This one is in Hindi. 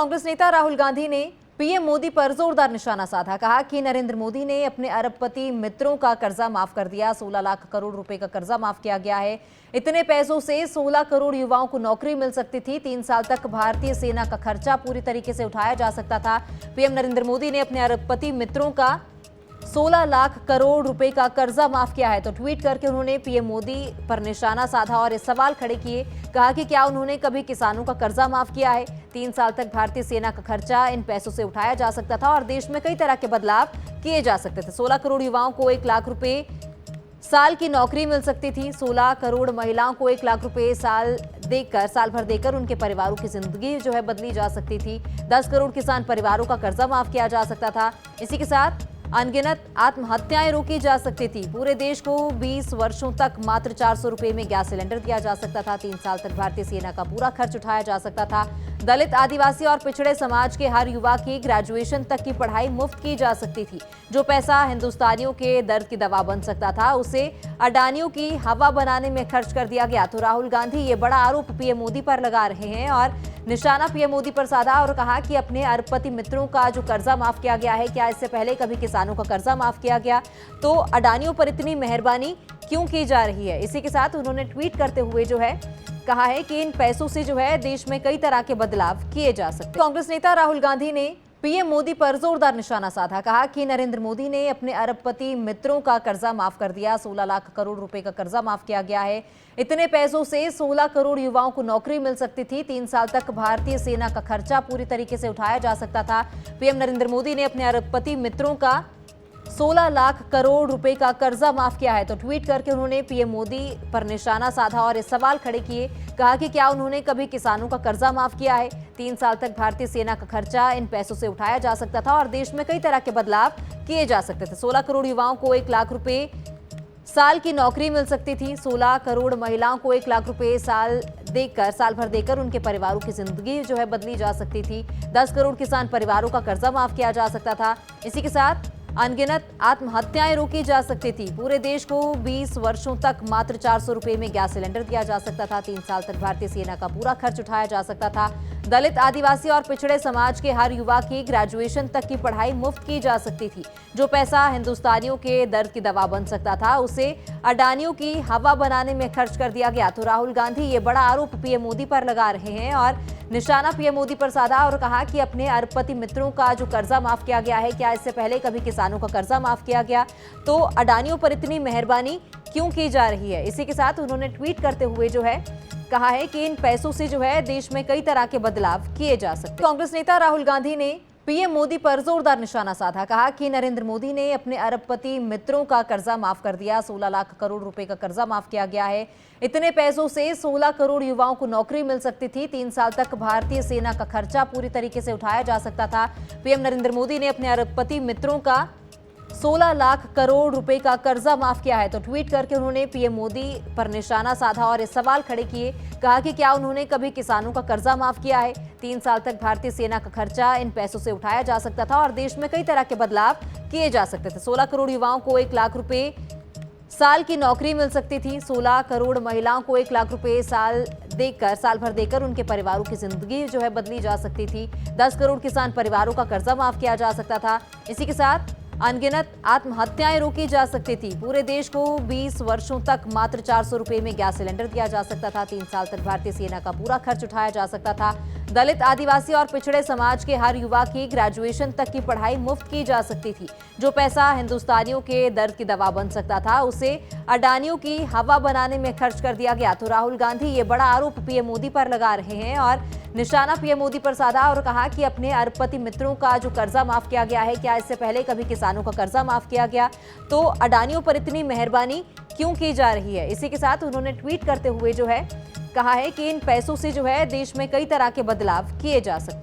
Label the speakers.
Speaker 1: कांग्रेस नेता राहुल गांधी ने पीएम मोदी पर जोरदार निशाना साधा। कहा कि नरेंद्र मोदी ने अपने अरबपति मित्रों का कर्जा माफ कर दिया। 16 लाख करोड़ रुपए का कर्जा माफ किया गया है। इतने पैसों से 16 करोड़ युवाओं को नौकरी मिल सकती थी। 3 साल तक भारतीय सेना का खर्चा पूरी तरीके से उठाया जा सकता था। पीएम नरेंद्र मोदी ने अपने अरबपति मित्रों का 16 लाख करोड़ रुपए का कर्जा माफ किया है। तो ट्वीट करके उन्होंने पीएम मोदी पर निशाना साधा और ये सवाल खड़े किए। कहा कि क्या उन्होंने कभी किसानों का कर्जा माफ किया है। 3 साल तक भारतीय सेना का खर्चा इन पैसों से उठाया जा सकता था और देश में कई तरह के बदलाव किए जा सकते थे। 16 करोड़ युवाओं को 1 लाख रुपए साल की नौकरी मिल सकती थी। 16 करोड़ महिलाओं को 1 लाख रुपए साल भर देकर उनके परिवारों की जिंदगी जो है बदली जा सकती थी। 10 करोड़ किसान परिवारों का कर्जा माफ किया जा सकता था। इसी के साथ अनगिनत आत्महत्याएं रोकी जा सकती थी। पूरे देश को 20 वर्षों तक मात्र 400 रुपए में गैस सिलेंडर दिया जा सकता था। 3 साल तक भारतीय सेना का पूरा खर्च उठाया जा सकता था। दलित, आदिवासी और पिछड़े समाज के हर युवा की ग्रेजुएशन तक की पढ़ाई मुफ्त की जा सकती थी। जो पैसा हिंदुस्तानियों के दर्द की दवा बन सकता था, उसे अडानियों की हवा बनाने में खर्च कर दिया गया। तो राहुल गांधी ये बड़ा आरोप पीएम मोदी पर लगा रहे हैं और निशाना पीएम मोदी पर साधा और कहा कि अपने अरबपति मित्रों का जो कर्जा माफ किया गया है, क्या इससे पहले कभी किसानों का कर्जा माफ किया गया? तो अडानियों पर इतनी मेहरबानी क्यों की जा रही है? इसी के साथ उन्होंने ट्वीट करते हुए जो है कहा है कि इन पैसों से जो है देश में कई तरह के बदलाव किए जा सकते। कांग्रेस नेता राहुल गांधी ने पीएम मोदी पर जोरदार निशाना साधा। कहा कि नरेंद्र मोदी ने अपने अरबपति मित्रों का कर्जा माफ कर दिया। 16 लाख करोड़ रुपए का कर्जा माफ किया गया है। इतने पैसों से 16 करोड़ युवाओं को नौकरी मिल सकती थी। 3 साल तक भारतीय सेना का खर्चा पूरी तरीके से उठाया जा सकता था। पीएम नरेंद्र मोदी ने अपने अरबपति मित्रों का 16 लाख करोड़ रुपए का कर्जा माफ किया है। तो ट्वीट करके उन्होंने पीएम मोदी पर निशाना साधा और ये सवाल खड़े किए। कहा कि क्या उन्होंने कभी किसानों का कर्जा माफ किया है। 3 साल तक भारतीय सेना का खर्चा इन पैसों से उठाया जा सकता था और देश में कई तरह के बदलाव किए जा सकते थे। 16 करोड़ युवाओं को 1 लाख रुपए साल की नौकरी मिल सकती थी। 16 करोड़ महिलाओं को 1 लाख रुपए साल भर देकर उनके परिवारों की जिंदगी जो है बदली जा सकती थी। 10 करोड़ किसान परिवारों का कर्जा माफ किया जा सकता था। इसी के साथ अनगिनत आत्महत्याएं रोकी जा सकती थी। पूरे देश को 20 वर्षों तक मात्र 400 रुपए में गैस सिलेंडर दिया जा सकता था। 3 साल तक भारतीय सेना का पूरा खर्च उठाया जा सकता था। दलित, आदिवासी और पिछड़े समाज के हर युवा की ग्रेजुएशन तक की पढ़ाई मुफ्त की जा सकती थी। जो पैसा हिंदुस्तानियों के दर्द की दवा बन सकता था, उसे अडानियों की हवा बनाने में खर्च कर दिया गया। तो राहुल गांधी ये बड़ा आरोप पीएम मोदी पर लगा रहे हैं और निशाना पीएम मोदी पर साधा और कहा कि अपने अरबपति मित्रों का जो कर्जा माफ किया गया है, क्या इससे पहले कभी किसानों का कर्जा माफ किया गया? तो अडानियों पर इतनी मेहरबानी क्यों की जा रही है? इसी के साथ उन्होंने ट्वीट करते हुए जो है कहा है कि इन पैसों से जो है देश में कई तरह के बदलाव किए जा सकते। कांग्रेस नेता राहुल गांधी ने पीएम मोदी पर जोरदार निशाना साधा। कहा कि नरेंद्र मोदी ने अपने अरबपति मित्रों का कर्जा माफ कर दिया। 16 लाख करोड़ रुपए का कर्जा माफ किया गया है। इतने पैसों से 16 करोड़ युवाओं को नौकरी मिल सकती थी। 3 साल तक भारतीय सेना का खर्चा पूरी तरीके से उठाया जा सकता था। पीएम नरेंद्र मोदी ने अपने अरबपति मित्रों का 16 लाख करोड़ रुपए का कर्जा माफ किया है। तो ट्वीट करके उन्होंने पीएम मोदी पर निशाना साधा और ये सवाल खड़े किए। कहा कि क्या उन्होंने कभी किसानों का कर्जा माफ किया है। 3 साल तक भारतीय सेना का खर्चा इन पैसों से उठाया जा सकता था और देश में कई तरह के बदलाव किए जा सकते थे। 16 करोड़ युवाओं को 1 लाख रुपए साल की नौकरी मिल सकती थी। 16 करोड़ महिलाओं को 1 लाख रुपए साल भर देकर उनके परिवारों की जिंदगी जो है बदली जा सकती थी। 10 करोड़ किसान परिवारों का कर्जा माफ किया जा सकता था। इसी के साथ अनगिनत आत्महत्याएं रोकी जा सकती थी। पूरे देश को 20 वर्षों तक मात्र 400 रुपए में गैस सिलेंडर दिया जा सकता था। 3 साल तक भारतीय सेना का पूरा खर्च उठाया जा सकता था। दलित, आदिवासी और पिछड़े समाज के हर युवा की ग्रेजुएशन तक की पढ़ाई मुफ्त की जा सकती थी। जो पैसा हिंदुस्तानियों के दर्द की दवा बन सकता था, उसे अडानियों की हवा बनाने में खर्च कर दिया गया। तो राहुल गांधी ये बड़ा आरोप पीएम मोदी पर लगा रहे हैं और निशाना पीएम मोदी पर साधा और कहा कि अपने अरबपति मित्रों का जो कर्जा माफ किया गया है, क्या इससे पहले कभी किसानों का कर्जा माफ किया गया? तो अडानियों पर इतनी मेहरबानी क्यों की जा रही है? इसी के साथ उन्होंने ट्वीट करते हुए जो है कहा है कि इन पैसों से जो है देश में कई तरह के बदलाव किए जा सकते हैं।